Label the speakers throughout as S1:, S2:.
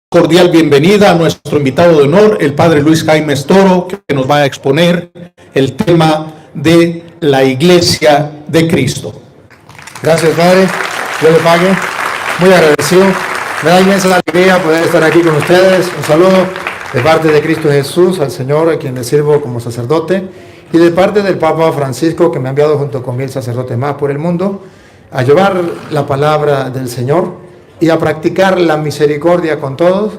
S1: Cordial bienvenida a nuestro invitado de honor, el padre Luis Jaime Toro, que nos va a exponer el tema de la Iglesia de Cristo.
S2: Gracias, padre. Dios le pague. Muy agradecido. Me da inmensa alegría poder estar aquí con ustedes. Un saludo de parte de Cristo Jesús, al Señor, a quien le sirvo como sacerdote, y de parte del Papa Francisco, que me ha enviado junto con 1000 sacerdotes más por el mundo, a llevar la palabra del Señor y a practicar la misericordia con todos,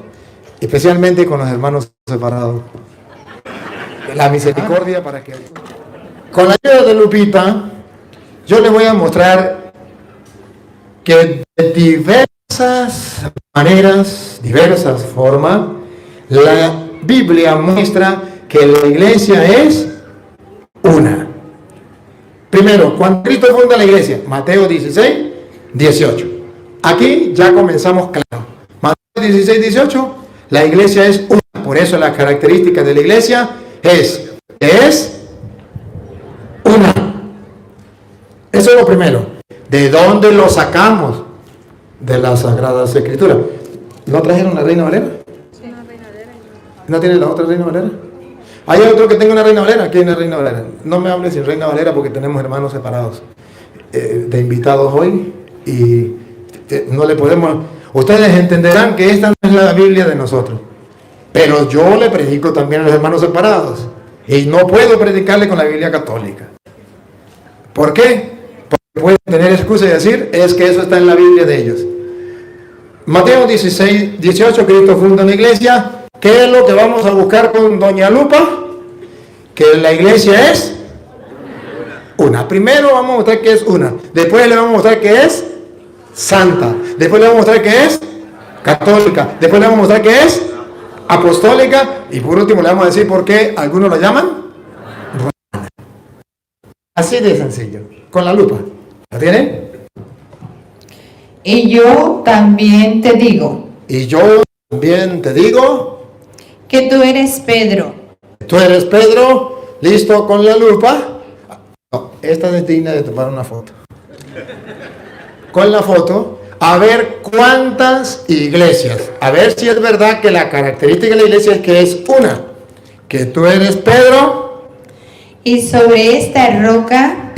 S2: especialmente con los hermanos separados. La misericordia para que... Con la ayuda de Lupita, yo les voy a mostrar que de diversas maneras, diversas formas, la Biblia muestra que la iglesia es una. Primero, cuando Cristo funda la iglesia, Mateo 16, 18. Aquí ya comenzamos claro. Mateo 16, 18, la iglesia es una. Por eso la característica de la iglesia es una. Eso es lo primero. ¿De dónde lo sacamos? De las Sagradas Escrituras. ¿No trajeron la Reina Valera? Sí. ¿No tiene la otra Reina Valera? Hay otro que tenga una Reina Valera. ¿Quién es Reina Valera? No me hables sin Reina Valera porque tenemos hermanos separados de invitados hoy y no le podemos... Ustedes entenderán que esta no es la Biblia de nosotros, pero yo le predico también a los hermanos separados y no puedo predicarle con la Biblia católica. ¿Por qué? Porque pueden tener excusa y decir, es que eso está en la Biblia de ellos. Mateo 16, 18, Cristo funda una iglesia. ¿Qué es lo que vamos a buscar con doña Lupa? Que la iglesia es una. Primero vamos a mostrar que es una. Después le vamos a mostrar que es santa. Después le vamos a mostrar que es católica. Después le vamos a mostrar que es apostólica. Y por último le vamos a decir por qué algunos la llaman romana. Así de sencillo. Con la lupa. ¿La tienen?
S3: Y yo también te digo.
S2: Y yo también te digo.
S3: Que tú eres Pedro.
S2: Tú eres Pedro. Listo con la lupa. No, esta es digna de tomar una foto. Con la foto, a ver cuántas iglesias, a ver si es verdad que la característica de la iglesia es que es una, que tú eres Pedro,
S3: y sobre esta roca,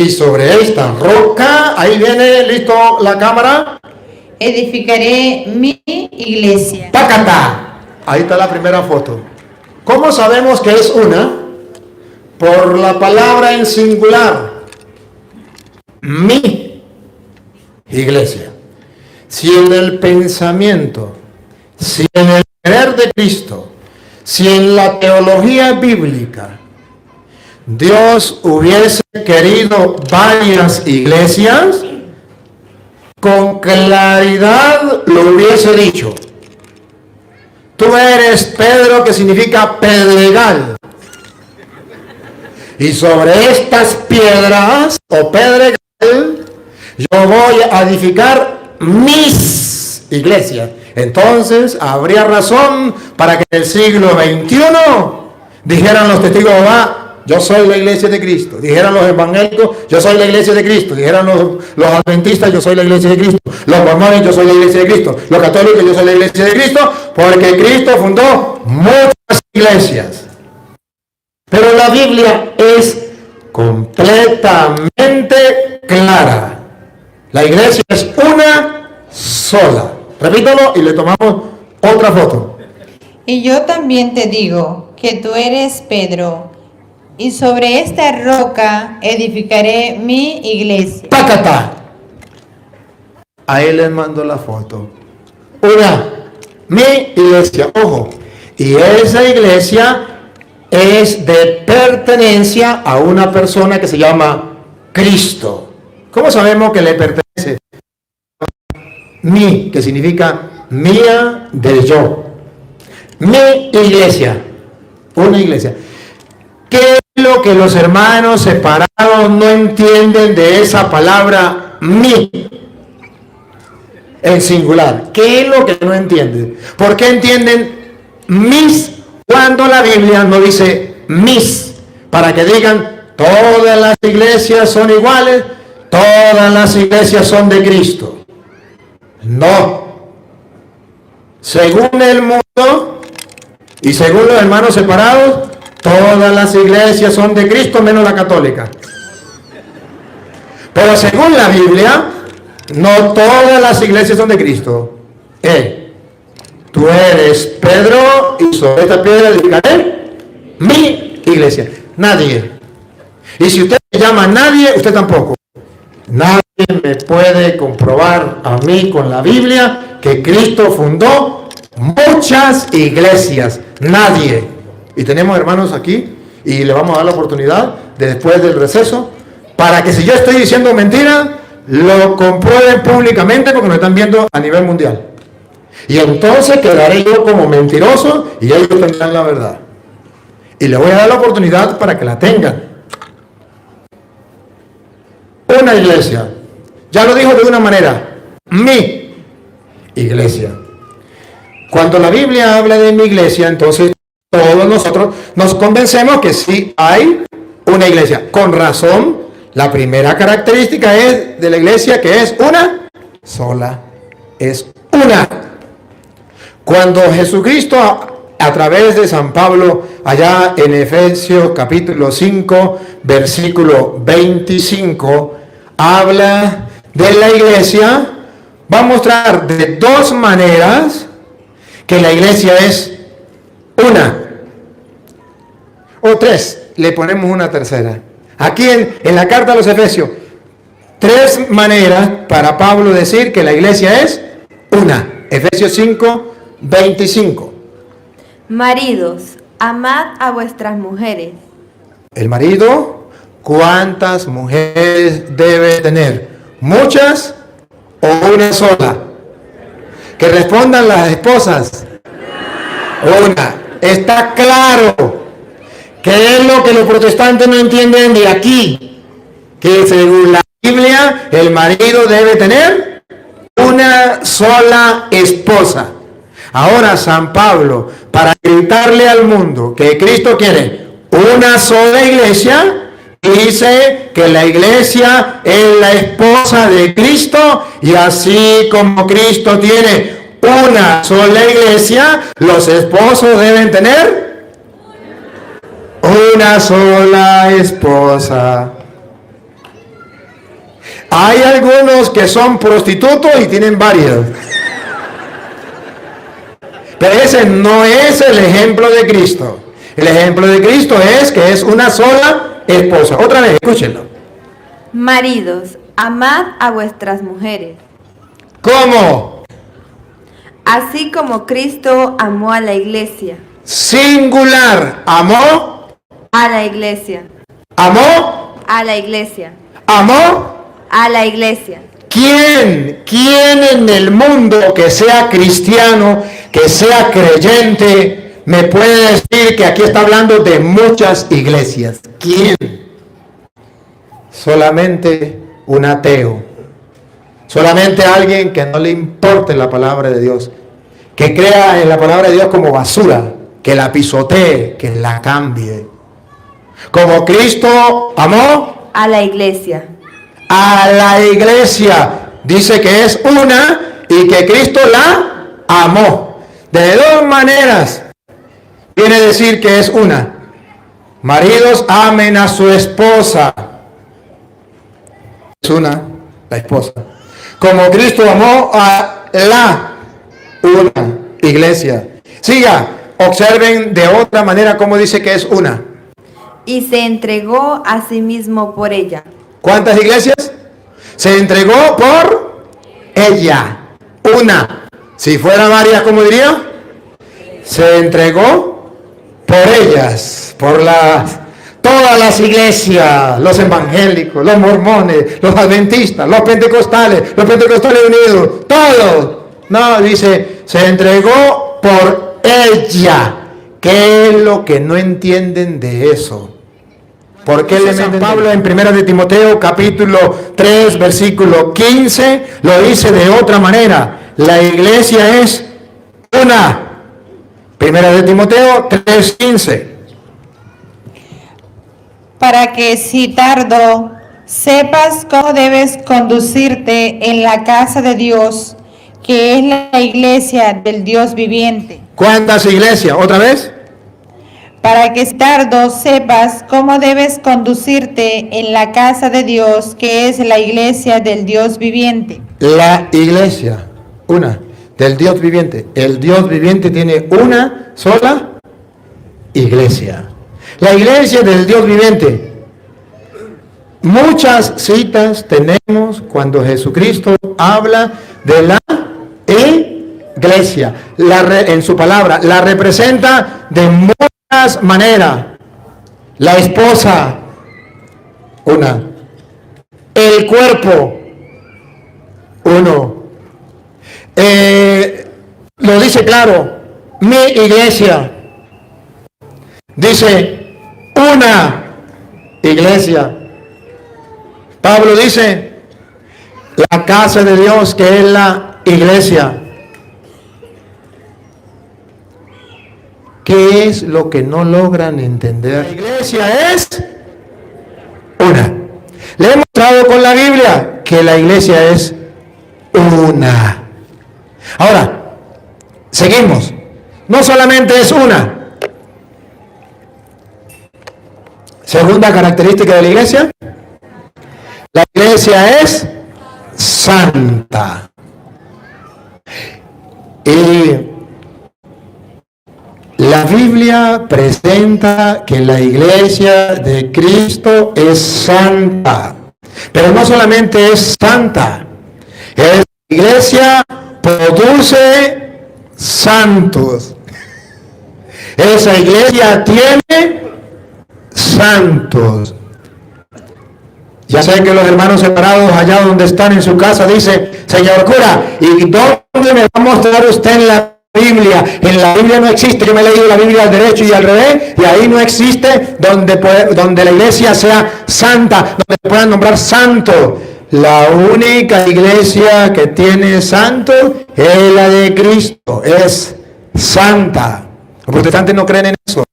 S2: ahí viene, listo la cámara,
S3: edificaré mi iglesia.
S2: ¡Pácata! Ahí está la primera foto. ¿Cómo sabemos que es una? Por la palabra en singular, mi iglesia. Si en el pensamiento, si en el creer de Cristo, si en la teología bíblica Dios hubiese querido varias iglesias, con claridad lo hubiese dicho. Tú eres Pedro, que significa pedregal, y sobre estas piedras o pedregal yo voy a edificar mis iglesias. Entonces habría razón para que en el siglo XXI dijeran los testigos de Jehová, yo soy la iglesia de Cristo. Dijeran los evangélicos, yo soy la iglesia de Cristo. Dijeran los adventistas, yo soy la iglesia de Cristo. Los mormones, yo soy la iglesia de Cristo. Los católicos, yo soy la iglesia de Cristo, porque Cristo fundó muchas iglesias. Pero la Biblia es completamente clara. La iglesia es una sola. Repítalo y le tomamos otra foto.
S3: Y yo también te digo que tú eres Pedro, y sobre esta roca edificaré mi iglesia.
S2: ¡Pácata! Ahí les mando la foto. Una, mi iglesia, ojo. Y esa iglesia es de pertenencia a una persona que se llama Cristo. ¿Cómo sabemos que le pertenece? Mi, que significa mía de yo. Mi iglesia. Una iglesia. ¿Qué es lo que los hermanos separados no entienden de esa palabra mi? En singular. ¿Qué es lo que no entienden? ¿Por qué entienden mis cuando la Biblia no dice mis? Para que digan, todas las iglesias son iguales, todas las iglesias son de Cristo. No. según el mundo y según los hermanos separados, todas las iglesias son de Cristo menos la católica. Pero según la Biblia, no todas las iglesias son de Cristo. Tú eres Pedro y sobre esta piedra edificaré mi iglesia. Nadie. Y si usted se llama nadie, usted tampoco. Nadie me puede comprobar a mí con la Biblia que Cristo fundó muchas iglesias. Nadie. Y tenemos hermanos aquí y le vamos a dar la oportunidad de después del receso para que si yo estoy diciendo mentira, lo comprueben públicamente porque me están viendo a nivel mundial. Y entonces quedaré yo como mentiroso y ellos tendrán la verdad. Y le voy a dar la oportunidad para que la tengan. Una iglesia. Ya lo dijo de una manera. Mi iglesia. Cuando la Biblia habla de mi iglesia, entonces todos nosotros nos convencemos que sí hay una iglesia. Con razón, la primera característica es de la iglesia que es una sola. Es una. Cuando Jesucristo a través de San Pablo, allá en Efesios capítulo 5, versículo 25, habla de la iglesia, va a mostrar de dos maneras que la iglesia es una. O tres, le ponemos una tercera. Aquí en la carta a los Efesios, tres maneras para Pablo decir que la iglesia es una. Efesios 5, 25.
S4: Maridos, amad a vuestras mujeres.
S2: El marido, ¿cuántas mujeres debe tener? ¿Muchas o una sola? Que respondan las esposas. Una. Está claro. ¿Qué es lo que los protestantes no entienden de aquí? Que según la Biblia, el marido debe tener una sola esposa. Ahora San Pablo, para gritarle al mundo que Cristo quiere una sola iglesia, dice que la iglesia es la esposa de Cristo y así como Cristo tiene una sola iglesia, los esposos deben tener una sola esposa. Hay algunos que son prostitutos y tienen varias. Pero ese no es el ejemplo de Cristo. El ejemplo de Cristo es que es una sola esposa. Otra vez, escúchenlo.
S4: Maridos, amad a vuestras mujeres.
S2: ¿Cómo?
S4: Así como Cristo amó a la iglesia.
S2: Singular. ¿Amó?
S4: A la iglesia.
S2: ¿Amó?
S4: A la iglesia.
S2: ¿Amó?
S4: A la iglesia.
S2: ¿Quién en el mundo que sea cristiano, que sea creyente, me puede decir que aquí está hablando de muchas iglesias? ¿Quién? Solamente un ateo. Solamente alguien que no le importe la palabra de Dios. Que crea en la palabra de Dios como basura. Que la pisotee, que la cambie. Como Cristo amó
S4: A la iglesia.
S2: a la iglesia, dice que es una y que Cristo la amó. De dos maneras viene a decir que es una. Maridos, amen a su esposa. Es una, la esposa. Como Cristo amó a la una iglesia. Siga, observen de otra manera cómo dice que es una.
S4: Y se entregó a sí mismo por ella.
S2: ¿Cuántas iglesias? Se entregó por ella. Una. Si fuera varias, ¿cómo diría? Se entregó por ellas. Por todas las iglesias. Los evangélicos, los mormones, los adventistas, los pentecostales unidos. Todos. No, dice, se entregó por ella. ¿Qué es lo que no entienden de eso? ¿Por qué le San Pablo en 1 de Timoteo capítulo 3 versículo 15 lo dice de otra manera? La iglesia es una. 1 de Timoteo 3:15.
S3: Para que si tardo, sepas cómo debes conducirte en la casa de Dios, que es la iglesia del Dios viviente,
S2: ¿Cuántas iglesias? ¿Otra vez?
S3: para que tardo sepas cómo debes conducirte en la casa de Dios, que es la iglesia del Dios viviente.
S2: La iglesia, una, del Dios viviente. El Dios viviente tiene una sola iglesia. La iglesia del Dios viviente. Muchas citas tenemos cuando Jesucristo habla de la iglesia. En su palabra, la representa de muchas maneras. La esposa, una. El cuerpo, uno. Lo dice claro, mi iglesia. Dice, una iglesia. Pablo dice, la casa de Dios, que es la iglesia. ¿Qué es lo que no logran entender? La iglesia es una. Le he mostrado con la Biblia que la iglesia es una. Ahora, seguimos. No solamente es una. Segunda característica de la iglesia. La iglesia es santa. Y la Biblia presenta que la iglesia de Cristo es santa. Pero no solamente es santa. La iglesia produce santos. Esa iglesia tiene santos. Ya saben que los hermanos separados allá donde están en su casa dicen, señor cura, ¿y dónde me va a mostrar usted en la Biblia? En la Biblia no existe, yo me he leído la Biblia al derecho y al revés, y ahí no existe donde la iglesia sea santa, donde puedan nombrar santo. La única iglesia que tiene santo es la de Cristo, es santa. Los protestantes no creen en eso.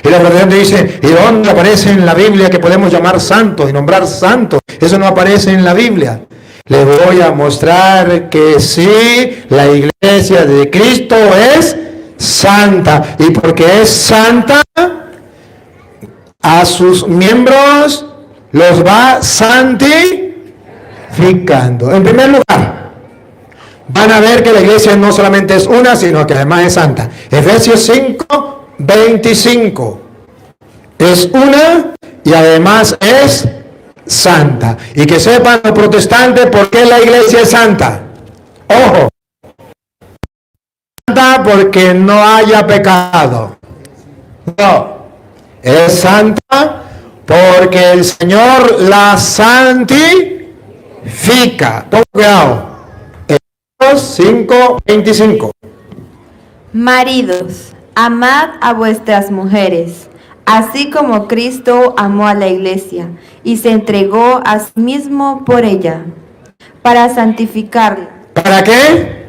S2: Y los protestantes dicen, ¿y dónde aparece en la Biblia que podemos llamar santos y nombrar santos? Eso no aparece en la Biblia. Les voy a mostrar que sí, la iglesia de Cristo es santa. Y porque es santa, a sus miembros los va santificando. En primer lugar, van a ver que la iglesia no solamente es una, sino que además es santa. Efesios 5:25. Es una y además es santa. Y que sepan los protestantes por qué la iglesia es santa. Ojo. Santa porque no haya pecado. No. Es santa porque el Señor la santifica. Pongan cuidado. Efesios 5:25.
S4: Maridos, amad a vuestras mujeres, así como Cristo amó a la iglesia y se entregó a sí mismo por ella, para santificarla.
S2: ¿Para qué?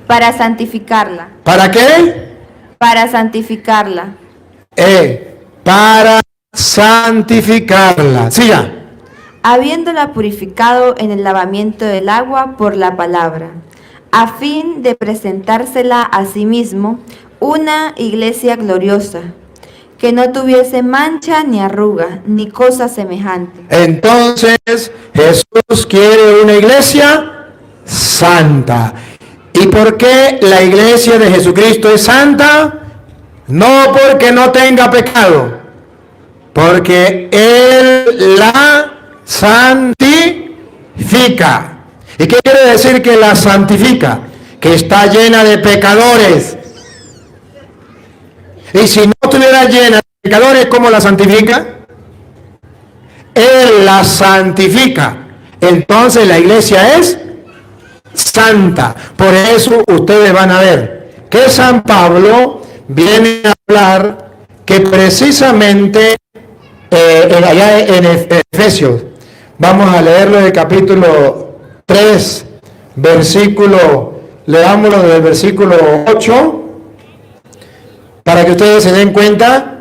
S4: Para santificarla.
S2: ¿Para qué?
S4: Para santificarla.
S2: Para santificarla. Siga.
S4: Habiéndola purificado en el lavamiento del agua por la palabra, a fin de presentársela a sí mismo una iglesia gloriosa, que no tuviese mancha ni arruga, ni cosa semejante.
S2: Entonces, Jesús quiere una iglesia santa. ¿Y por qué la iglesia de Jesucristo es santa? No porque no tenga pecado, porque Él la santifica. ¿Y qué quiere decir que la santifica? Que está llena de pecadores. Y si no estuviera llena de pecadores, ¿cómo la santifica? Él la santifica. Entonces la iglesia es santa. Por eso ustedes van a ver que San Pablo viene a hablar que precisamente allá en Efesios, vamos a leerlo del capítulo 3, leámoslo del versículo 8, para que ustedes se den cuenta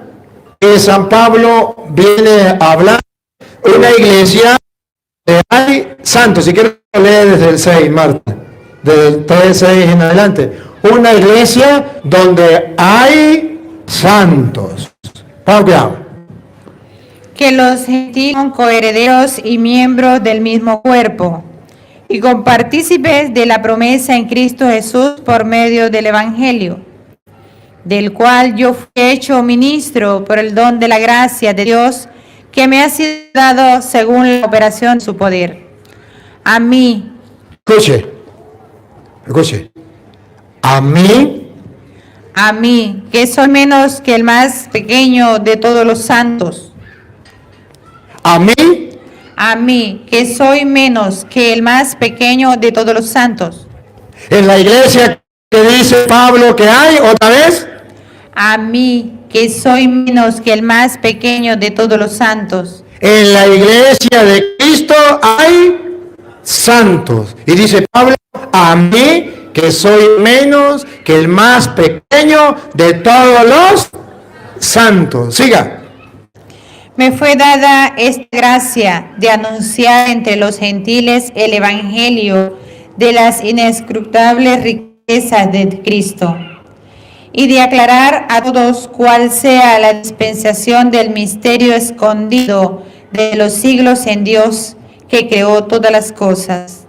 S2: que San Pablo viene a hablar de una iglesia de hay santos. Si quiero leer desde el 6, Marta. del 3:6 en adelante. Una iglesia donde hay santos. Pon cuidado.
S3: Que los gentiles son coherederos y miembros del mismo cuerpo, y compartícipes de la promesa en Cristo Jesús por medio del Evangelio, del cual yo fui hecho ministro por el don de la gracia de Dios que me ha sido dado según la operación de su poder. A mí,
S2: Escuche. A mí,
S3: que soy menos que el más pequeño de todos los santos. A mí, que soy menos que el más pequeño de todos los santos.
S2: en la iglesia que dice Pablo que hay, otra vez.
S3: A mí, que soy menos que el más pequeño de todos los santos.
S2: En la iglesia de Cristo hay santos. Y dice Pablo, a mí que soy menos que el más pequeño de todos los santos. Siga.
S3: Me fue dada esta gracia de anunciar entre los gentiles el evangelio de las inescrutables riquezas de Cristo y de aclarar a todos cuál sea la dispensación del misterio escondido de los siglos en Dios que creó todas las cosas,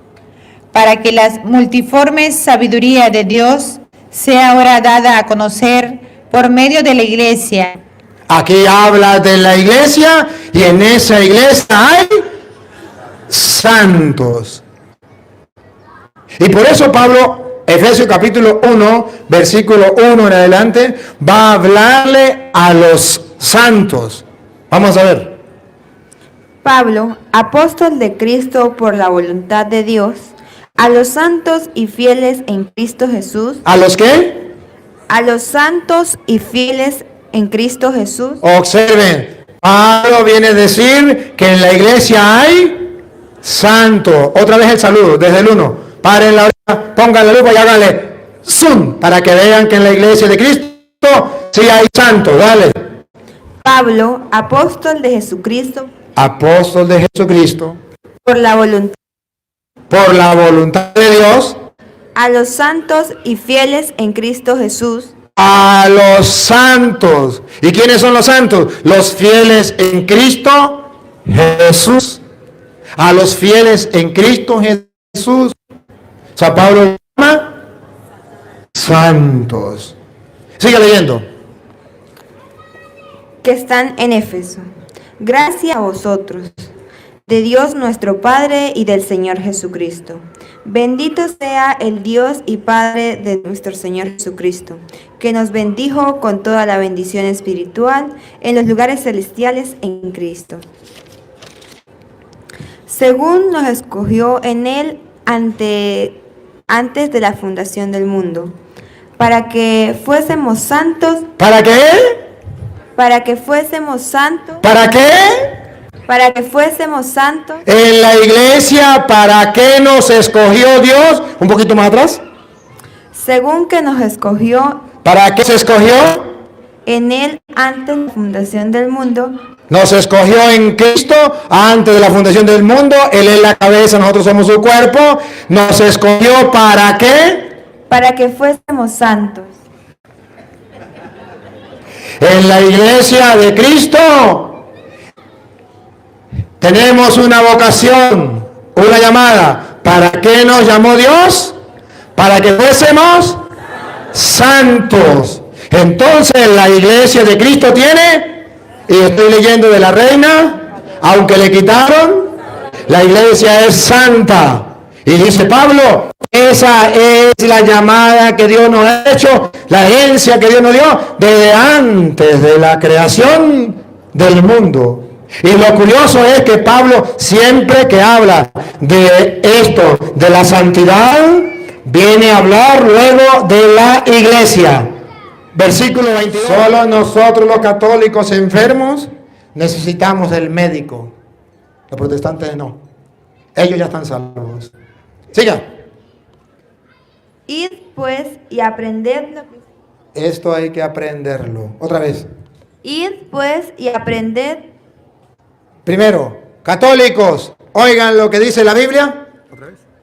S3: para que la multiforme sabiduría de Dios sea ahora dada a conocer por medio de la iglesia.
S2: Aquí habla de la iglesia y en esa iglesia hay santos. Y por eso Pablo, Efesios capítulo 1, versículo 1 en adelante, va a hablarle a los santos. Vamos a ver.
S4: Pablo, apóstol de Cristo por la voluntad de Dios, a los santos y fieles en Cristo Jesús.
S2: ¿A los qué?
S4: A los santos y fieles en Cristo Jesús.
S2: Observen, Pablo viene a decir que en la iglesia hay santo. Otra vez el saludo, desde el 1. Paren la oreja, pongan la lupa y háganle zoom para que vean que en la iglesia de Cristo sí hay santo. Dale.
S4: Pablo, apóstol de Jesucristo,
S2: Apóstol de Jesucristo,
S4: por la voluntad,
S2: por la voluntad de Dios,
S4: a los santos y fieles en Cristo Jesús.
S2: a los santos. ¿Y quiénes son los santos? Los fieles en Cristo Jesús. A los fieles en Cristo Jesús. O sea, Pablo llama santos. Sigue leyendo.
S4: Que están en Éfeso. Gracias a vosotros, de Dios nuestro Padre y del Señor Jesucristo. Bendito sea el Dios y Padre de nuestro Señor Jesucristo, que nos bendijo con toda la bendición espiritual en los lugares celestiales en Cristo. Según nos escogió en Él antes de la fundación del mundo, para que fuésemos santos.
S2: ¿Para qué?
S4: Para que fuésemos santos.
S2: ¿Para qué?
S4: Para que fuésemos santos.
S2: En la iglesia, ¿para qué nos escogió Dios? Un poquito más atrás.
S4: Según que nos escogió
S2: ¿Para qué se escogió?
S4: en Él antes de la fundación del mundo.
S2: Nos escogió en Cristo antes de la fundación del mundo. Él es la cabeza, nosotros somos su cuerpo. Nos escogió ¿para qué?
S4: Para que fuésemos santos.
S2: En la iglesia de Cristo tenemos una vocación, una llamada. ¿Para qué nos llamó Dios? Para que fuésemos santos. Entonces la iglesia de Cristo tiene, y estoy leyendo de la Reina, aunque le quitaron, la iglesia es santa. Y dice Pablo, esa es la llamada que Dios nos ha hecho, la herencia que Dios nos dio desde antes de la creación del mundo. Y lo curioso es que Pablo, siempre que habla de esto, de la santidad, viene a hablar luego de la iglesia. Versículo 22. Solo nosotros los católicos enfermos necesitamos del médico. Los protestantes no. Ellos ya están salvos. Siga.
S4: Id pues y aprended lo que...
S2: Esto hay que aprenderlo. Otra vez.
S4: Id pues y aprended.
S2: Primero, católicos, oigan lo que dice la Biblia.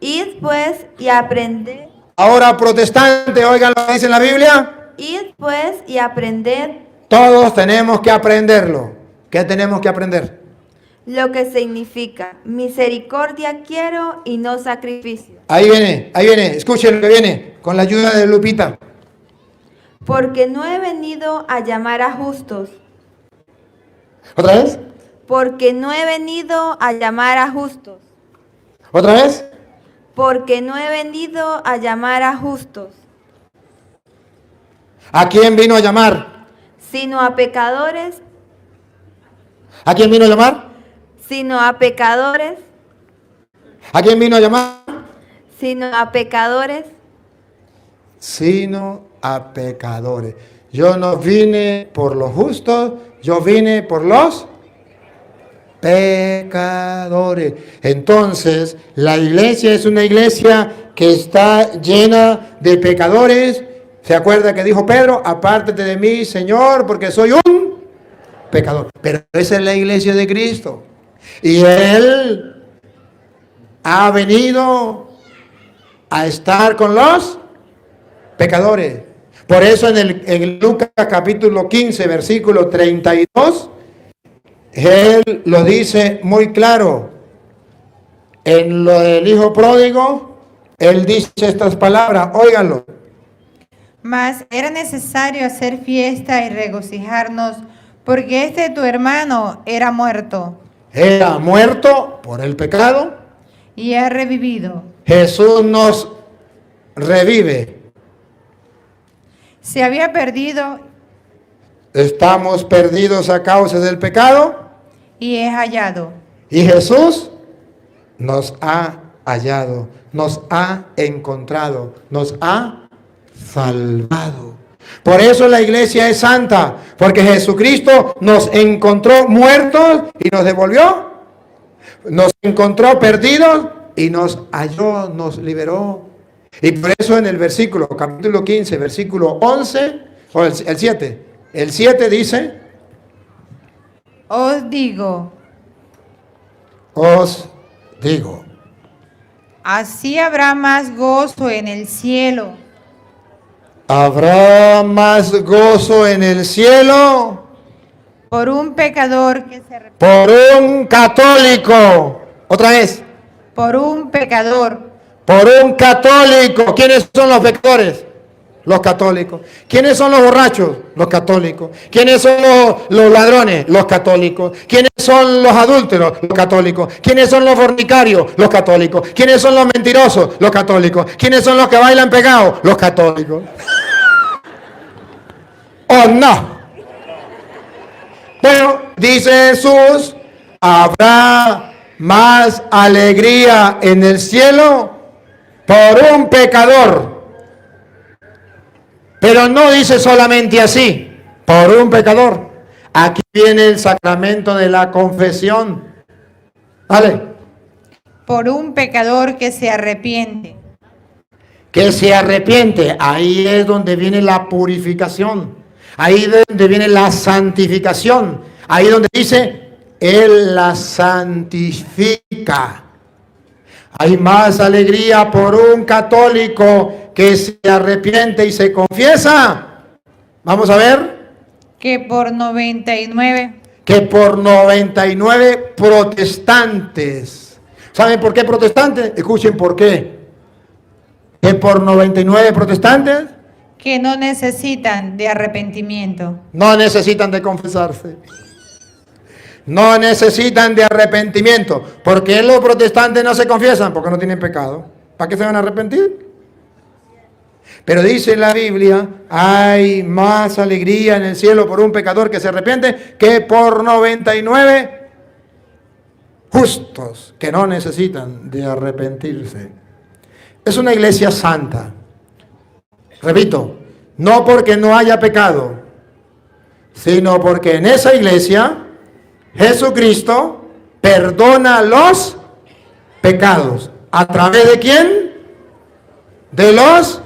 S4: Id pues y aprended.
S2: Ahora, protestante, oigan lo que dice en la Biblia.
S4: Id pues y aprended
S2: Todos tenemos que aprenderlo. ¿Qué tenemos que aprender?
S4: lo que significa misericordia quiero y no sacrificio.
S2: Ahí viene, escuchen lo que viene, con la ayuda de Lupita.
S4: Porque no he venido a llamar a justos.
S2: ¿Otra vez?
S4: Porque no he venido a llamar a justos.
S2: ¿Otra vez?
S4: Porque no he venido a llamar a justos,
S2: ¿A quién vino a llamar?
S4: sino a pecadores,
S2: ¿A quién vino a llamar?
S4: sino a pecadores,
S2: ¿A quién vino a llamar?
S4: sino a pecadores.
S2: Sino a pecadores. Yo no vine por los justos, yo vine por los pecadores. Entonces, la iglesia es una iglesia que está llena de pecadores. ¿Se acuerda que dijo Pedro? Apártate de mí, Señor, porque soy un pecador. Pero esa es la iglesia de Cristo. Y Él ha venido a estar con los pecadores. Por eso en Lucas capítulo 15, versículo 32, Él lo dice muy claro. En lo del hijo pródigo, Él dice estas palabras, óiganlo.
S3: Mas era necesario hacer fiesta y regocijarnos, porque este tu hermano era muerto
S2: Era muerto por el pecado.
S3: y ha revivido.
S2: Jesús nos revive.
S3: Se había perdido
S2: Estamos perdidos a causa del pecado.
S3: y es hallado.
S2: Y Jesús nos ha hallado, nos ha encontrado, nos ha salvado. Por eso la iglesia es santa, porque Jesucristo nos encontró muertos y nos devolvió. Nos encontró perdidos y nos halló, nos liberó. Y por eso en el versículo, capítulo 15, versículo 11, o el 7 dice,
S3: Os digo, así habrá más gozo en el cielo
S2: habrá más gozo en el cielo
S3: por un pecador que se arrepiente.
S2: por un católico. Otra vez,
S3: Por un pecador
S2: por un católico. ¿Quiénes son los pecadores? Los católicos. ¿Quiénes son los borrachos? Los católicos. ¿Quiénes son los ladrones? Los católicos. ¿Quiénes son los adúlteros? Los católicos. ¿Quiénes son los fornicarios? Los católicos. ¿Quiénes son los mentirosos? Los católicos. ¿Quiénes son los que bailan pegados? Los católicos. ¿O no? Bueno, dice Jesús, habrá más alegría en el cielo por un pecador. Pero no dice solamente así, por un pecador. Aquí viene el sacramento de la confesión. ¿Vale?
S3: por un pecador que se arrepiente.
S2: Que se arrepiente. Ahí es donde viene la purificación. Ahí es donde viene la santificación. Ahí donde dice, Él la santifica. Hay más alegría por un católico que se arrepiente y se confiesa. Vamos a ver.
S3: Que por 99.
S2: Que por 99 protestantes. ¿Saben por qué protestantes? Escuchen por qué. Que por 99 protestantes
S3: Que no necesitan de arrepentimiento.
S2: no necesitan de confesarse. No necesitan de arrepentimiento. ¿Por qué los protestantes no se confiesan? Porque no tienen pecado. ¿Para qué se van a arrepentir? Pero dice la Biblia, hay más alegría en el cielo por un pecador que se arrepiente que por 99 justos que no necesitan de arrepentirse. Es una iglesia santa. Repito, no porque no haya pecado, sino porque en esa iglesia Jesucristo perdona los pecados. ¿A través de quién? De los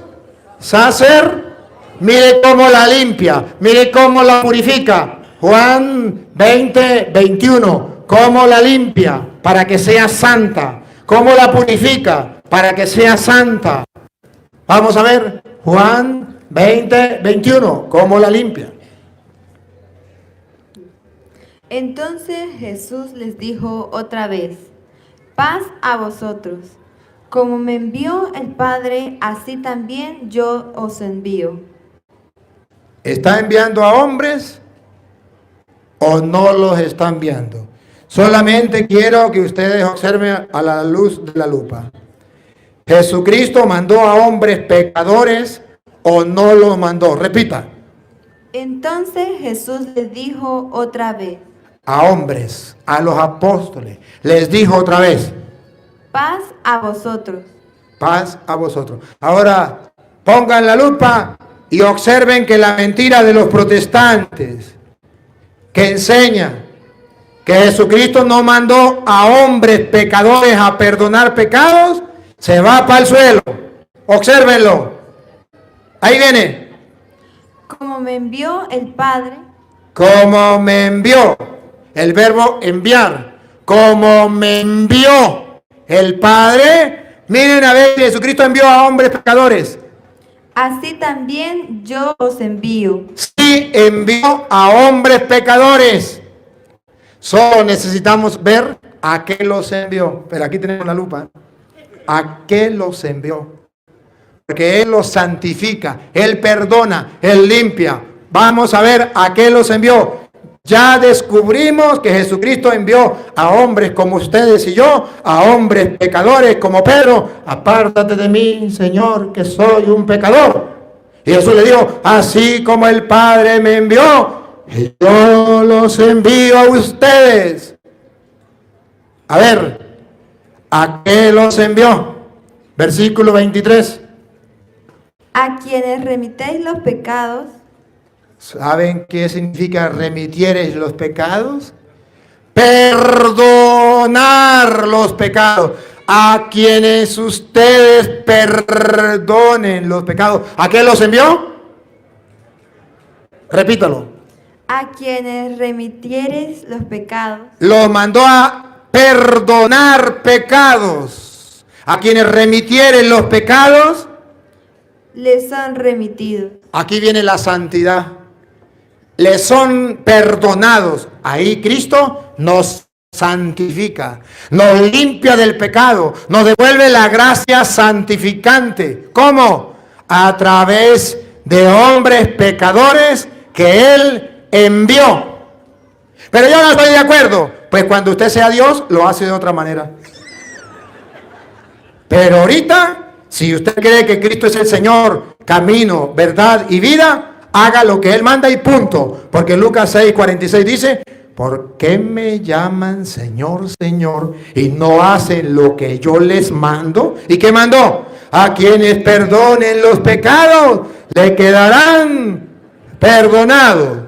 S2: sacerdotes. Mire cómo la limpia, mire cómo la purifica. Juan 20, 21. Cómo la limpia para que sea santa. Cómo la purifica para que sea santa. Vamos a ver, Juan 20, 21, ¿cómo la limpia?
S4: Entonces Jesús les dijo otra vez: paz a vosotros. Como me envió el Padre, así también yo os envío.
S2: ¿Está enviando a hombres o no los está enviando? Solamente quiero que ustedes observen a la luz de la lupa. ¿Jesucristo mandó a hombres pecadores o no los mandó? Repita.
S4: Entonces Jesús les dijo otra vez:
S2: A hombres, a los apóstoles, les dijo otra vez:
S4: paz a vosotros.
S2: paz a vosotros. Ahora, pongan la lupa y observen que la mentira de los protestantes que enseña que Jesucristo no mandó a hombres pecadores a perdonar pecados, se va para el suelo. Obsérvenlo. Ahí viene.
S4: Como me envió el Padre,
S2: Como me envió. El verbo enviar. Como me envió el Padre. Miren a ver si Jesucristo envió a hombres pecadores.
S4: así también yo os envío.
S2: Sí envió a hombres pecadores. Solo necesitamos ver a qué los envió. Pero aquí tenemos la lupa. ¿A qué los envió? Porque Él los santifica, Él perdona, Él limpia. Vamos a ver a qué los envió. Ya descubrimos que Jesucristo envió a hombres como ustedes y yo, a hombres pecadores como Pedro. Apártate de mí, Señor, que soy un pecador. Y Jesús le dijo: así como el Padre me envió, yo los envío a ustedes. A ver, ¿a qué los envió? Versículo 23.
S4: A quienes remitéis los pecados,
S2: ¿Saben qué significa remitieres los pecados? Perdonar los pecados. A quienes ustedes perdonen los pecados. ¿A qué los envió? Repítalo.
S4: a quienes remitiereis los pecados,
S2: Los mandó a perdonar pecados. A quienes remitieren los pecados.
S4: les son remitidos.
S2: Aquí viene la santidad. Les son perdonados. Ahí Cristo nos santifica, nos limpia del pecado, nos devuelve la gracia santificante. ¿Cómo? A través de hombres pecadores que Él envió. Pero yo no estoy de acuerdo. Pues cuando usted sea Dios, lo hace de otra manera. Pero ahorita, si usted cree que Cristo es el Señor, camino, verdad y vida, haga lo que Él manda y punto. Porque Lucas 6:46 dice: ¿por qué me llaman Señor, Señor y no hacen lo que yo les mando? ¿Y qué mandó? A quienes perdonen los pecados, le quedarán perdonados.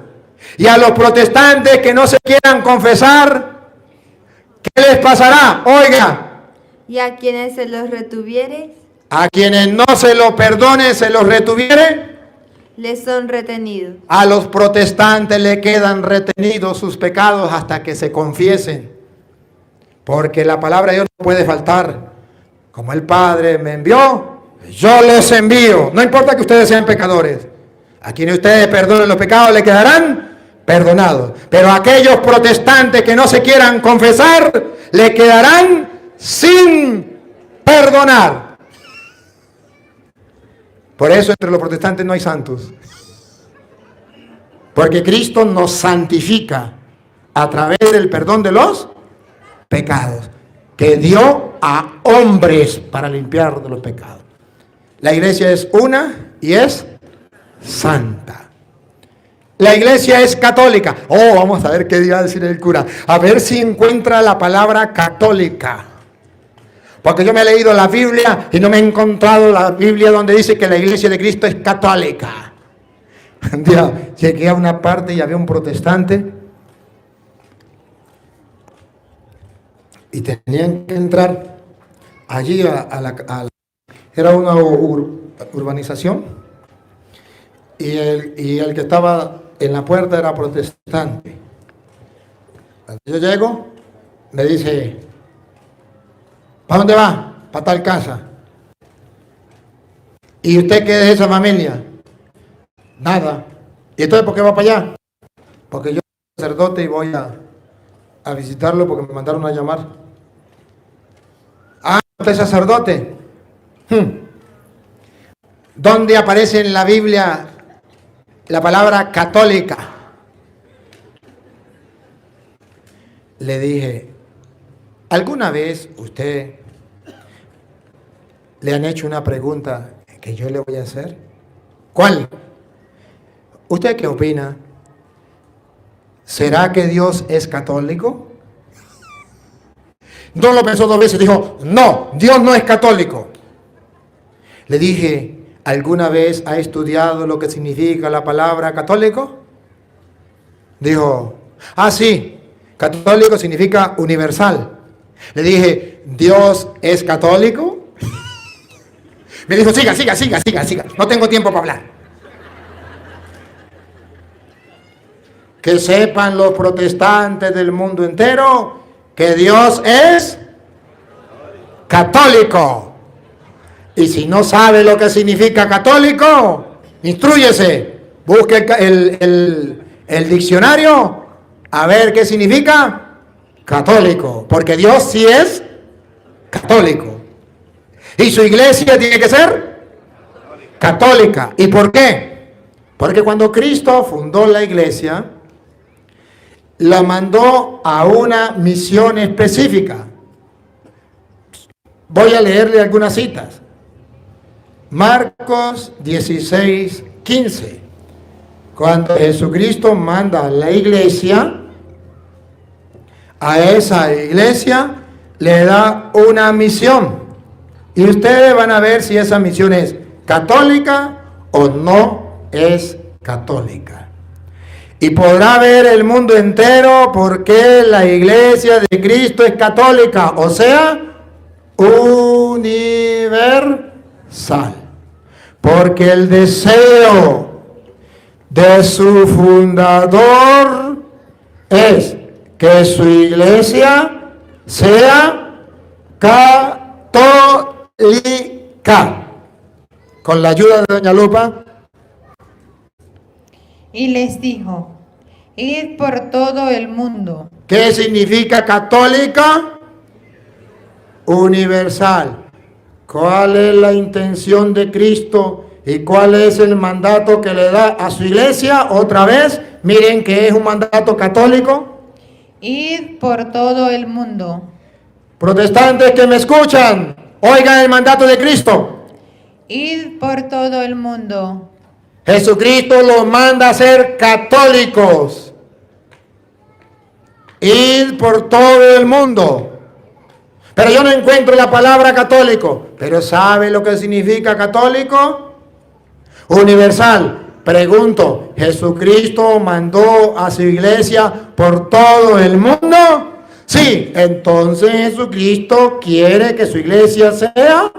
S2: Y a los protestantes que no se quieran confesar, ¿qué les pasará? Oiga,
S4: Y a quienes se los retuviereis,
S2: a quienes no se lo perdonen, se los retuviere.
S4: les son retenidos.
S2: A los protestantes le quedan retenidos sus pecados hasta que se confiesen. Porque la palabra de Dios no puede faltar. Como el Padre me envió, yo los envío. No importa que ustedes sean pecadores. A quienes ustedes perdonen los pecados le quedarán perdonados. Pero a aquellos protestantes que no se quieran confesar, le quedarán sin perdonar. Por eso entre los protestantes no hay santos. Porque Cristo nos santifica a través del perdón de los pecados que dio a hombres para limpiar de los pecados. La iglesia es una y es santa. La iglesia es católica. Oh, vamos a ver qué iba a decir el cura. A ver si encuentra la palabra católica. Porque yo me he leído la Biblia y no me he encontrado la Biblia donde dice que la iglesia de Cristo es católica. Un día llegué a una parte y había un protestante y tenían que entrar allí era una urbanización y el que estaba en la puerta era protestante. Cuando yo llego, me dice: ¿para dónde va? Para tal casa. ¿Y usted qué es de esa familia? Nada. ¿Y entonces por qué va para allá? Porque yo soy sacerdote y voy a visitarlo porque me mandaron a llamar. Ah, ¿usted es sacerdote? ¿Dónde aparece en la Biblia la palabra católica? Le dije, ¿alguna vez usted le han hecho una pregunta que yo le voy a hacer? ¿Cuál? ¿Usted qué opina? ¿Será que Dios es católico? No lo pensó 2 veces, dijo, no, Dios no es católico. Le dije, ¿alguna vez ha estudiado lo que significa la palabra católico? Dijo, sí, católico significa universal. Le dije, ¿Dios es católico? Me dijo, siga, no tengo tiempo para hablar. Que sepan los protestantes del mundo entero que Dios es católico. Y si no sabe lo que significa católico, instrúyese, busque el diccionario a ver qué significa católico, porque Dios sí es católico. Y su iglesia tiene que ser católica. ¿Y por qué? Porque cuando Cristo fundó la iglesia, la mandó a una misión específica. Voy a leerle algunas citas. Marcos 16:15. Cuando Jesucristo manda a la iglesia, a esa iglesia le da una misión. Y ustedes van a ver si esa misión es católica o no es católica. Y podrá ver el mundo entero por qué la iglesia de Cristo es católica, o sea, universal. Porque el deseo de su fundador es que su iglesia sea católica. Con la ayuda de doña Lupa.
S3: Y les dijo, id por todo el mundo.
S2: ¿Qué significa católica? Universal. ¿Cuál es la intención de Cristo y cuál es el mandato que le da a su iglesia? Otra vez, miren que es un mandato católico.
S3: Id por todo el mundo.
S2: Protestantes que me escuchan, oigan el mandato de Cristo.
S3: Id por todo el mundo.
S2: Jesucristo los manda a ser católicos. Ir por todo el mundo. Pero yo no encuentro la palabra católico. ¿Pero sabe lo que significa católico? Universal. Pregunto, ¿Jesucristo mandó a su iglesia por todo el mundo? Sí, entonces Jesucristo quiere que su iglesia sea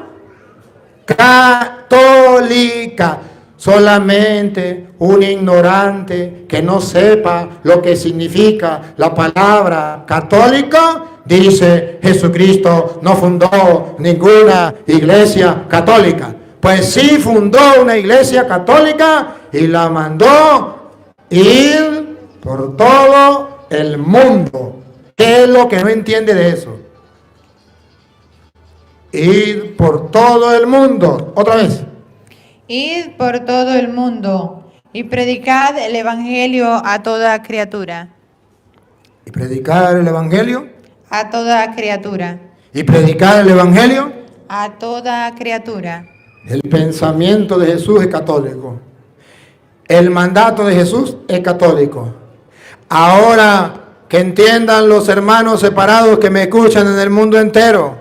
S2: católica. Solamente un ignorante que no sepa lo que significa la palabra católica dice Jesucristo no fundó ninguna iglesia católica. Pues sí fundó una iglesia católica y la mandó ir por todo el mundo. ¿Qué es lo que no entiende de eso? Ir por todo el mundo. Otra vez.
S3: Id por todo el mundo y predicad el evangelio a toda criatura.
S2: Y predicar el evangelio.
S3: A toda criatura.
S2: Y predicar el evangelio.
S3: A toda criatura.
S2: El pensamiento de Jesús es católico. El mandato de Jesús es católico. Ahora que entiendan los hermanos separados que me escuchan en el mundo entero.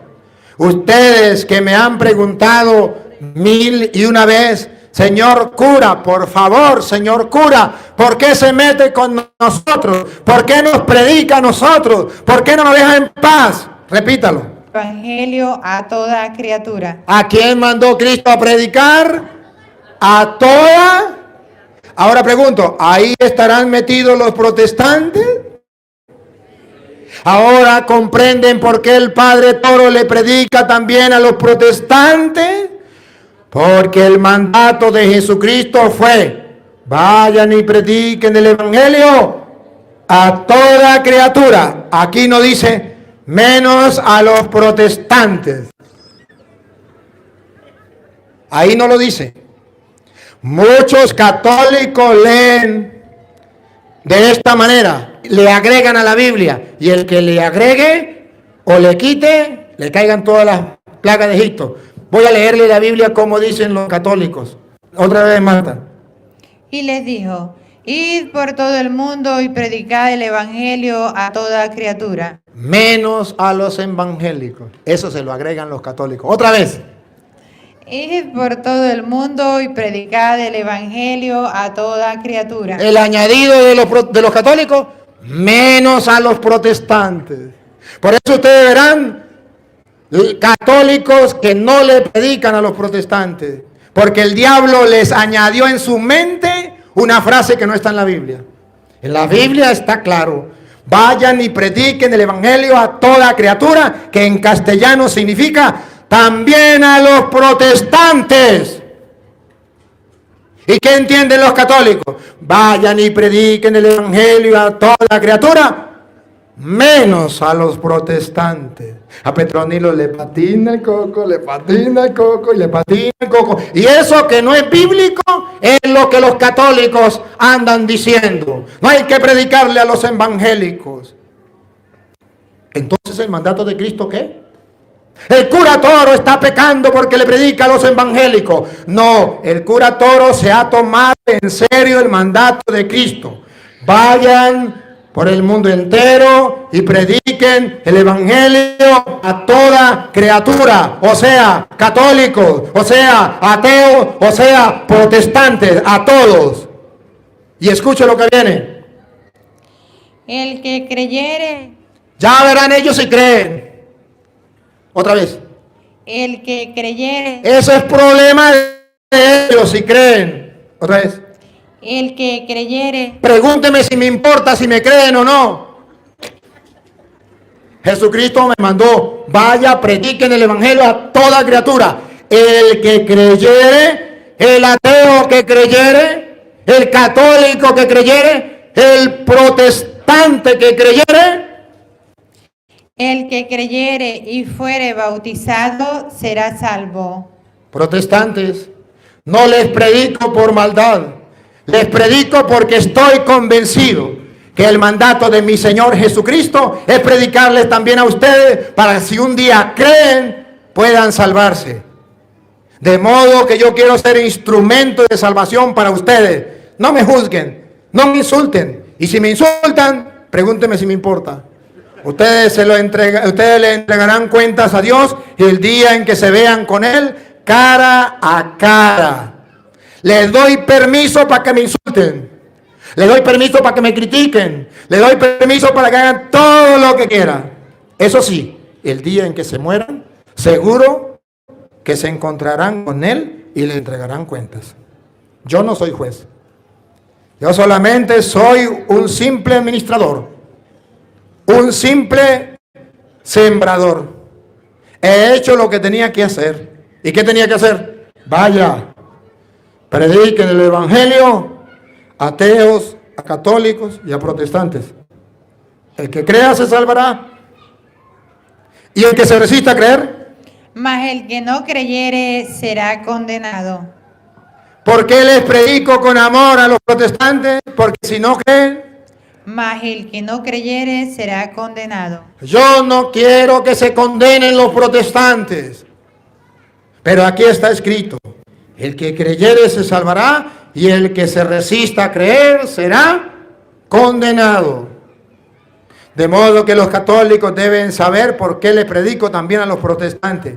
S2: Ustedes que me han preguntado 1001 vez, señor cura, por favor, señor cura, ¿por qué se mete con nosotros? ¿Por qué nos predica a nosotros? ¿Por qué no nos deja en paz? Repítalo.
S3: Evangelio a toda criatura.
S2: ¿A quién mandó Cristo a predicar? A toda. Ahora pregunto, ¿ahí estarán metidos los protestantes? Ahora comprenden por qué el padre Toro le predica también a los protestantes. Porque el mandato de Jesucristo fue: vayan y prediquen el evangelio a toda criatura. Aquí no dice menos a los protestantes. Ahí no lo dice. Muchos católicos leen de esta manera, le agregan a la Biblia, y el que le agregue o le quite, le caigan todas las plagas de Egipto. Voy a leerle la Biblia como dicen los católicos. Otra vez, Marta.
S3: Y les dijo: id por todo el mundo y predicad el evangelio a toda criatura.
S2: Menos a los evangélicos. Eso se lo agregan los católicos. Otra vez.
S3: Id por todo el mundo y predicad el evangelio a toda criatura.
S2: El añadido de los católicos, menos a los protestantes. Por eso ustedes verán católicos que no le predican a los protestantes, porque el diablo les añadió en su mente una frase que no está en la Biblia. En la Biblia está claro: vayan y prediquen el evangelio a toda criatura, que en castellano significa también a los protestantes. ¿Y qué entienden los católicos? Vayan y prediquen el evangelio a toda criatura, menos a los protestantes. A Petronilo le patina el coco, le patina el coco y le patina el coco. Y eso que no es bíblico es lo que los católicos andan diciendo. No hay que predicarle a los evangélicos. Entonces, ¿el mandato de Cristo qué? El cura Toro está pecando porque le predica a los evangélicos. No, el cura Toro se ha tomado en serio el mandato de Cristo. Vayan por el mundo entero y prediquen el evangelio a toda criatura, o sea, católicos, o sea, ateos, o sea, protestantes, a todos. Y escuche lo que viene.
S3: El que creyere,
S2: Ya verán ellos si creen. Otra vez.
S3: el que creyere,
S2: Ese es problema de ellos si creen. Otra vez.
S3: el que creyere,
S2: Pregúnteme si me importa si me creen o no. Jesucristo me mandó: vaya, prediquen el evangelio a toda criatura. El que creyere, el ateo que creyere, el católico que creyere, el protestante que creyere.
S3: el que creyere y fuere bautizado será salvo.
S2: Protestantes, no les predico por maldad, les predico porque estoy convencido que el mandato de mi Señor Jesucristo es predicarles también a ustedes, para que si un día creen, puedan salvarse. De modo que yo quiero ser instrumento de salvación para ustedes. No me juzguen, no me insulten, y si me insultan, pregúntenme si me importa. Ustedes le entregarán cuentas a Dios el día en que se vean con Él cara a cara. Les doy permiso para que me insulten. Les doy permiso para que me critiquen. Les doy permiso para que hagan todo lo que quieran. Eso sí, el día en que se mueran, seguro que se encontrarán con Él y le entregarán cuentas. Yo no soy juez. Yo solamente soy un simple administrador. Un simple sembrador. He hecho lo que tenía que hacer. ¿Y qué tenía que hacer? Vaya, prediquen el evangelio a ateos, a católicos y a protestantes. El que crea se salvará. Y el que se resista a creer,
S3: Mas el que no creyere será condenado.
S2: ¿por qué les predico con amor a los protestantes? Porque si no creen,
S3: Mas el que no creyere será condenado.
S2: yo no quiero que se condenen los protestantes. Pero aquí está escrito: el que creyere se salvará, y el que se resista a creer será condenado. De modo que los católicos deben saber por qué les predico también a los protestantes.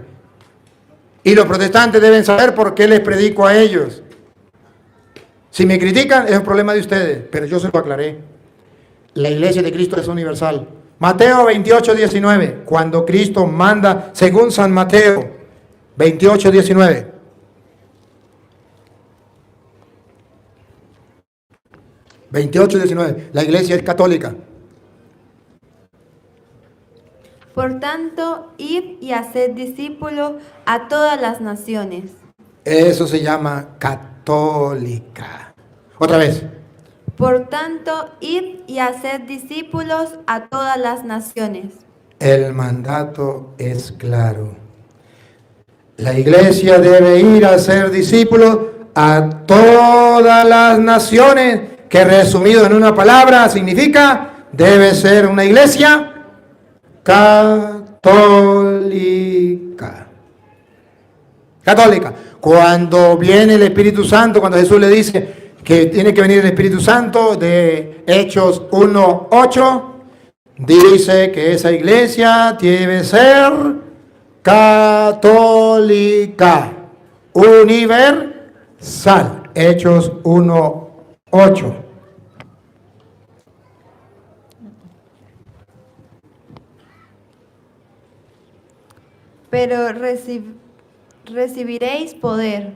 S2: Y los protestantes deben saber por qué les predico a ellos. Si me critican, es un problema de ustedes, pero yo se lo aclaré. La iglesia de Cristo es universal. Mateo 28, 19. Cuando Cristo manda, según San Mateo 28, 19. La iglesia es católica.
S4: Por tanto, id y haced discípulos a todas las naciones.
S2: Eso se llama católica. Otra vez.
S4: Por tanto, id y haced discípulos a todas las naciones.
S2: El mandato es claro. La iglesia debe ir a ser discípulos a todas las naciones, que resumido en una palabra significa, debe ser una iglesia católica. Católica. Cuando viene el Espíritu Santo, cuando Jesús le dice que tiene que venir el Espíritu Santo, de Hechos 1:8, dice que esa iglesia debe ser católica, universal. Hechos 1:8.
S4: Pero recibiréis poder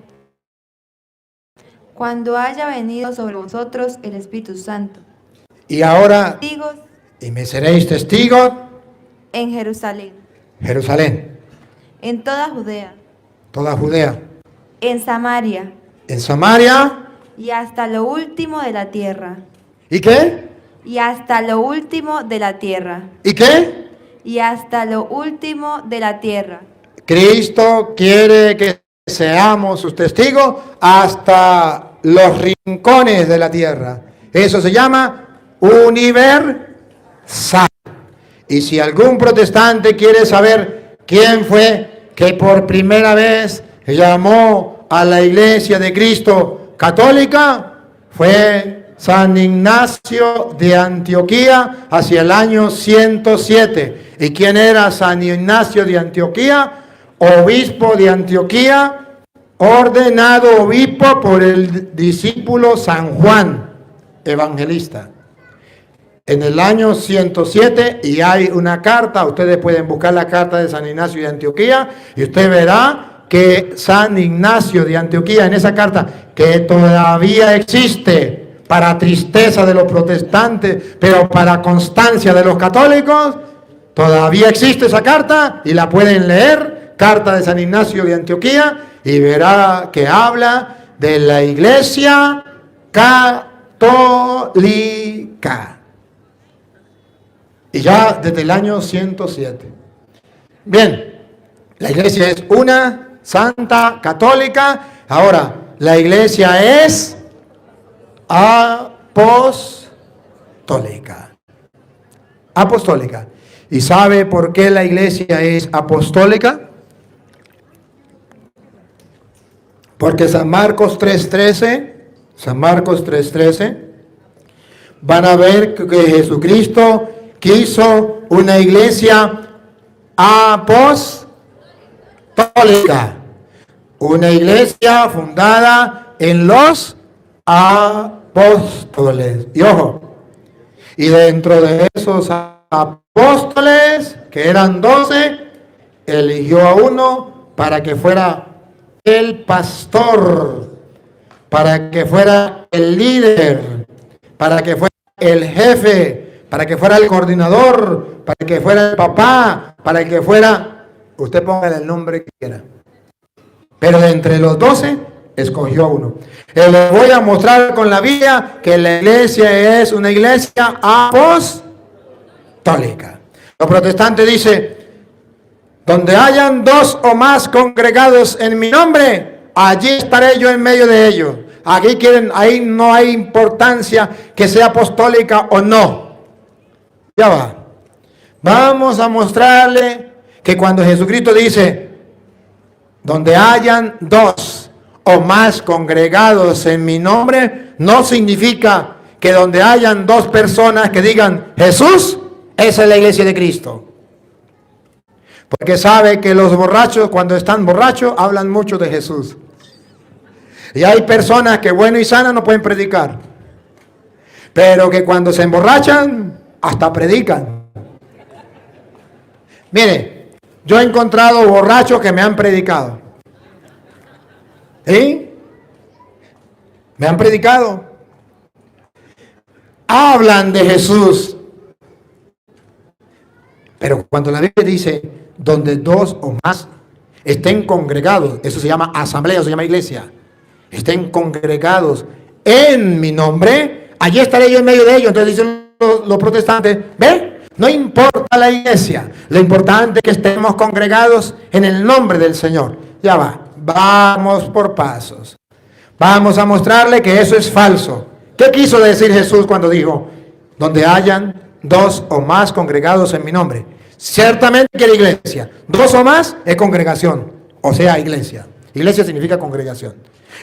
S4: cuando haya venido sobre vosotros el Espíritu Santo.
S2: Y ahora,
S4: Testigos
S2: y me seréis testigos,
S4: en Jerusalén,
S2: Jerusalén,
S4: en toda Judea,
S2: toda Judea,
S4: en Samaria
S2: en Samaria,
S4: y hasta lo último de la tierra.
S2: ¿y qué?
S4: Y hasta lo último de la tierra.
S2: ¿Y qué?
S4: Y hasta lo último de la tierra.
S2: Cristo quiere que seamos sus testigos hasta los rincones de la tierra. Eso se llama universal. Y si algún protestante quiere saber quién fue que por primera vez llamó a la iglesia de Cristo católica, fue San Ignacio de Antioquía hacia el año 107. ¿Y quién era San Ignacio de Antioquía? Obispo de Antioquía, ordenado obispo por el discípulo San Juan, evangelista. En el año 107, y hay una carta, ustedes pueden buscar la carta de San Ignacio de Antioquía, y usted verá que San Ignacio de Antioquía, en esa carta, que todavía existe, para tristeza de los protestantes, pero para constancia de los católicos, todavía existe esa carta, y la pueden leer, carta de San Ignacio de Antioquía, y verá que habla de la iglesia católica. Y ya desde el año 107. Bien, la iglesia es una, santa, católica. Ahora, la iglesia es apostólica. Apostólica. ¿Y sabe por qué la iglesia es apostólica? Porque San Marcos 3:13, van a ver que Jesucristo quiso una iglesia apostólica, una iglesia fundada en los apóstoles. Y ojo, y dentro de esos apóstoles, que eran 12, eligió a uno para que fuera el pastor, para que fuera el líder, para que fuera el jefe, para que fuera el coordinador, para que fuera el papá, para que fuera, usted póngale el nombre que quiera. Pero de entre los 12, escogió a uno. Les voy a mostrar con la Biblia que la iglesia es una iglesia apostólica. Los protestantes dicen: donde hayan 2 o más congregados en mi nombre, allí estaré yo en medio de ellos. Aquí ahí no hay importancia que sea apostólica o no. Ya va. Vamos a mostrarle que cuando Jesucristo dice, donde hayan 2 o más congregados en mi nombre, no significa que donde hayan 2 personas que digan Jesús, esa es la iglesia de Cristo. Porque sabe que los borrachos, cuando están borrachos, hablan mucho de Jesús. Y hay personas que bueno y sanas no pueden predicar, pero que cuando se emborrachan, hasta predican. Mire, yo he encontrado borrachos que me han predicado. ¿Sí? Me han predicado. Hablan de Jesús. Pero cuando la Biblia dice, donde 2 o más, estén congregados, eso se llama asamblea, eso se llama iglesia, estén congregados en mi nombre, allí estaré yo en medio de ellos. Entonces dicen los protestantes, ¿ve? No importa la iglesia, lo importante es que estemos congregados en el nombre del Señor. Ya va, vamos por pasos. Vamos a mostrarle que eso es falso. ¿Qué quiso decir Jesús cuando dijo, donde hayan dos o más congregados en mi nombre? Ciertamente que la iglesia, dos o más es congregación, o sea, iglesia. Iglesia significa congregación.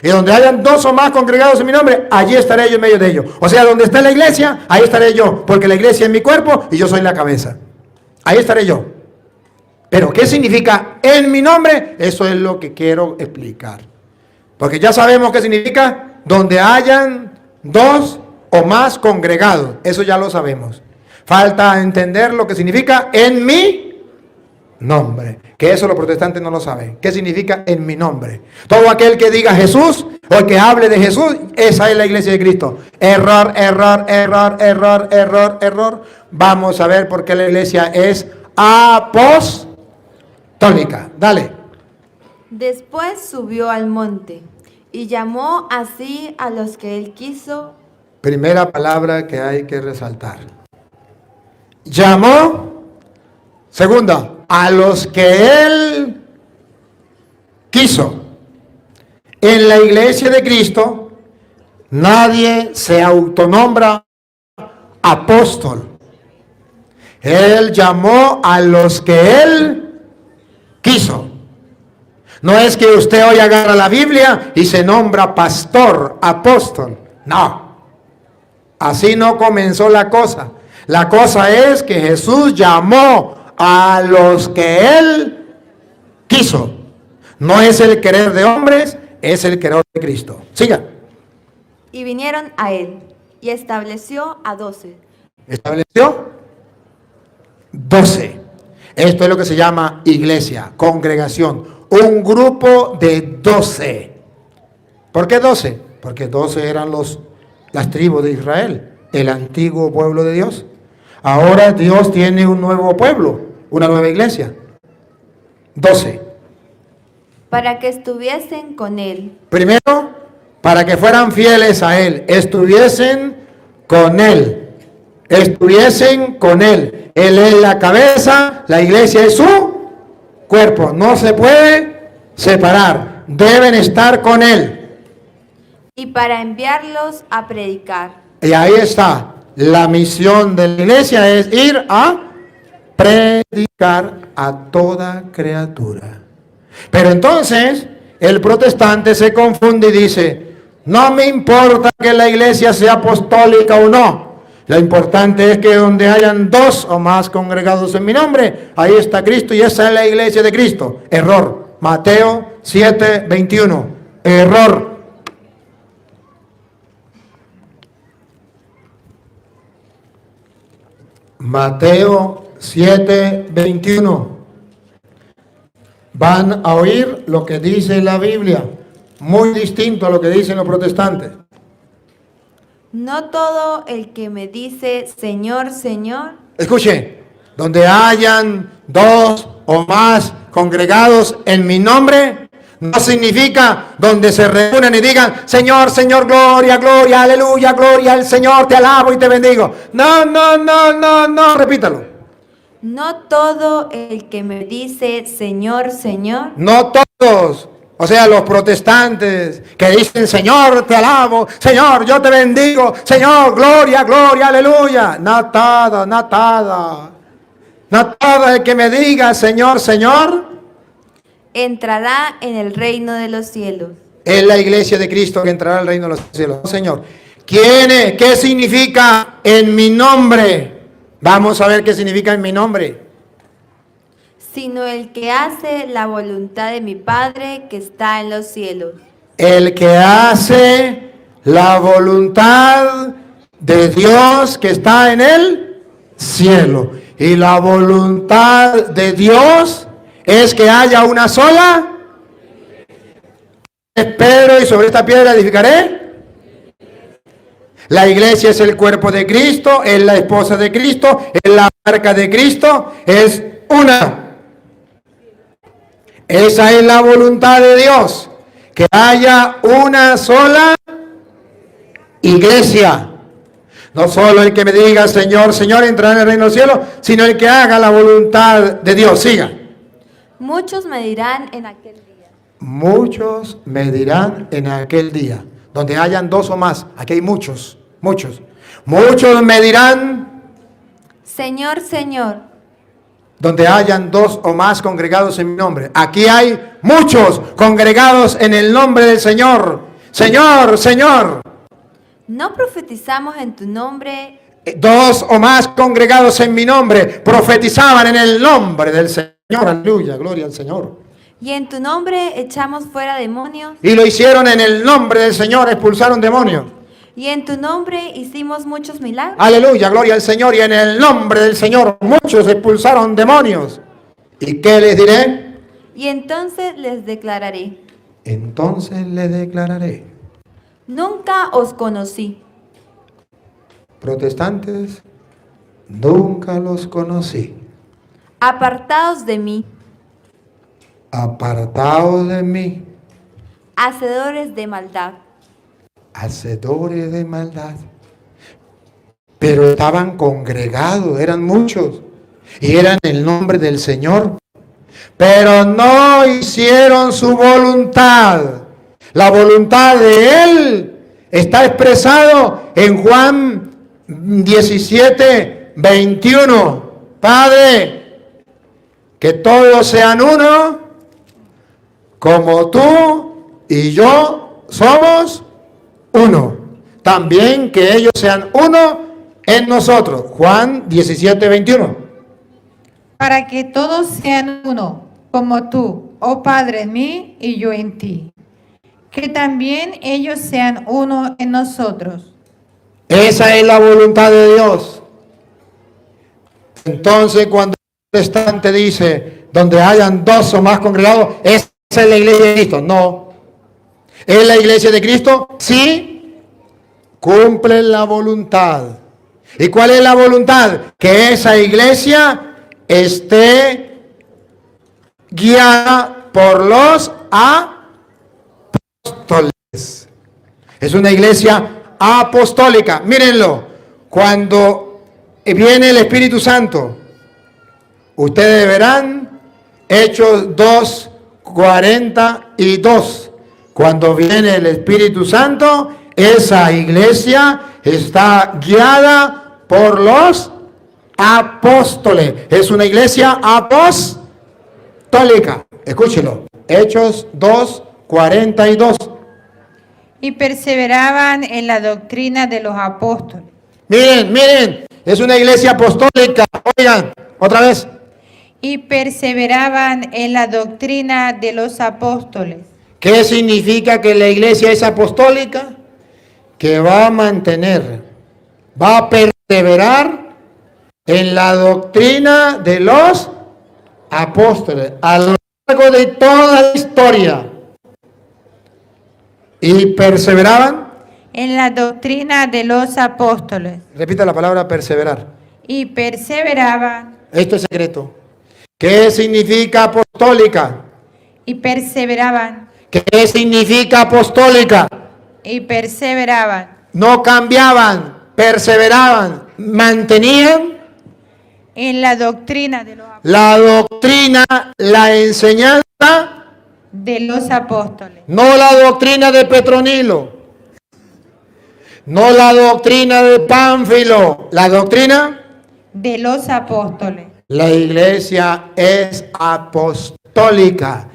S2: Y donde hayan dos o más congregados en mi nombre, allí estaré yo en medio de ellos. O sea, donde está la iglesia, ahí estaré yo, porque la iglesia es mi cuerpo y yo soy la cabeza. Ahí estaré yo. Pero ¿qué significa en mi nombre? Eso es lo que quiero explicar. Porque ya sabemos qué significa donde hayan dos o más congregados. Eso ya lo sabemos. Falta entender lo que significa en mi nombre. Que eso los protestantes no lo saben. ¿Qué significa en mi nombre? Todo aquel que diga Jesús o el que hable de Jesús, esa es la iglesia de Cristo. Error, error, error, error, error, error. Vamos a ver por qué la iglesia es apostólica. Dale.
S4: Después subió al monte y llamó así a los que él quiso.
S2: Primera palabra que hay que resaltar. Llamó. Segunda, a los que él quiso. En la iglesia de Cristo, nadie se autonombra apóstol. Él llamó a los que él quiso. No es que usted hoy agarra la Biblia y se nombra pastor, apóstol. No. Así no comenzó la cosa. La cosa es que Jesús llamó a los que él quiso. No es el querer de hombres, es el querer de Cristo. Siga.
S4: Y vinieron a él y estableció a 12.
S2: Estableció 12. Esto es lo que se llama iglesia, congregación. Un grupo de 12. ¿Por qué 12? Porque 12 eran las tribus de Israel, el antiguo pueblo de Dios. Ahora Dios tiene un nuevo pueblo, una nueva iglesia. 12.
S4: Para que estuviesen con él.
S2: Primero, para que fueran fieles a él, estuviesen con él. Estuviesen con él. Él es la cabeza, la iglesia es su cuerpo. No se puede separar. Deben estar con él.
S4: Y para enviarlos a predicar.
S2: Y ahí está. La misión de la iglesia es ir a predicar a toda criatura. Pero entonces el protestante se confunde y dice, no me importa que la iglesia sea apostólica o no. Lo importante es que donde hayan dos o más congregados en mi nombre, ahí está Cristo y esa es la iglesia de Cristo. Error. Mateo 7:21. Error. Mateo 7:21. Van a oír lo que dice la Biblia, muy distinto a lo que dicen los protestantes.
S4: No todo el que me dice Señor, Señor.
S2: Escuche, donde hayan dos o más congregados en mi nombre, no significa donde se reúnan y digan Señor, Señor, gloria, gloria, aleluya, gloria al Señor, te alabo y te bendigo. No, no, no, no, no, repítalo.
S4: No todo el que me dice Señor, Señor.
S2: No todos. O sea, los protestantes que dicen Señor, te alabo, Señor, yo te bendigo, Señor, gloria, gloria, aleluya. No todo, no todo. No todo el que me diga Señor, Señor
S4: entrará en el reino de los cielos.
S2: Es la iglesia de Cristo que entrará al reino de los cielos. Señor, ¿quién es? ¿Qué significa en mi nombre? Vamos a ver qué significa en mi nombre.
S4: Sino el que hace la voluntad de mi Padre que está en los cielos.
S2: El que hace la voluntad de Dios que está en el cielo. Y la voluntad de Dios es que haya una sola. Pedro, y sobre esta piedra edificaré. La iglesia es el cuerpo de Cristo, es la esposa de Cristo, es la marca de Cristo, es una. Esa es la voluntad de Dios, que haya una sola iglesia. No solo el que me diga Señor, Señor entrará en el reino del cielo, sino el que haga la voluntad de Dios. Siga.
S4: Muchos me dirán en aquel día.
S2: Muchos me dirán en aquel día, donde hayan dos o más. Aquí hay muchos. Muchos me dirán,
S4: Señor, Señor.
S2: donde hayan dos o más congregados en mi nombre. Aquí hay muchos congregados en el nombre del Señor. Señor, Señor.
S4: ¿No profetizamos en tu nombre?
S2: Dos o más congregados en mi nombre profetizaban en el nombre del Señor. Aleluya, gloria al Señor.
S4: ¿Y en tu nombre echamos fuera demonios?
S2: Y lo hicieron en el nombre del Señor, expulsaron demonios.
S4: ¿Y en tu nombre hicimos muchos milagros?
S2: Aleluya, gloria al Señor. Y en el nombre del Señor muchos expulsaron demonios. ¿Y qué les diré?
S4: Y entonces les declararé,
S2: Entonces les declararé.
S4: nunca os conocí.
S2: Protestantes, nunca los conocí.
S4: Apartados de mí,
S2: Apartados de mí,
S4: hacedores de maldad.
S2: hacedores de maldad. Pero estaban congregados, eran muchos, y eran el nombre del Señor. Pero no hicieron su voluntad. La voluntad de Él está expresado en Juan 17, 21. Padre, que todos sean uno, como tú y yo somos uno. También que ellos sean uno en nosotros. Juan 17, 21.
S3: Para que todos sean uno, como tú, oh Padre, en mí y yo en ti. Que también ellos sean uno en nosotros.
S2: Esa es la voluntad de Dios. Entonces, cuando el protestante dice, donde hayan dos o más congregados, esa es la iglesia de Cristo. No. ¿Es la iglesia de Cristo? Sí. Cumple la voluntad. ¿Y cuál es la voluntad? Que esa iglesia esté guiada por los apóstoles. Es una iglesia apostólica. Mírenlo, cuando viene el Espíritu Santo, ustedes verán Hechos 2:42. Cuando viene el Espíritu Santo, esa iglesia está guiada por los apóstoles. Es una iglesia apostólica. Escúchelo. Hechos 2:42.
S3: Y perseveraban en la doctrina de los apóstoles.
S2: Miren, es una iglesia apostólica. Oigan, otra vez.
S3: Y perseveraban en la doctrina de los apóstoles.
S2: ¿Qué significa que la iglesia es apostólica? Que va a mantener, va a perseverar en la doctrina de los apóstoles a lo largo de toda la historia. Y perseveraban.
S3: En la doctrina de los apóstoles.
S2: Repita la palabra perseverar.
S3: Y perseveraban.
S2: Esto es secreto. ¿Qué significa apostólica?
S3: Y perseveraban.
S2: ¿Qué significa apostólica?
S3: Y perseveraban.
S2: No cambiaban, perseveraban, mantenían
S3: En la doctrina de los apóstoles.
S2: la doctrina, la enseñanza,
S3: De los apóstoles.
S2: no la doctrina de Petronilo, no la doctrina de Pánfilo, la doctrina.
S3: De los apóstoles.
S2: La iglesia es apostólica.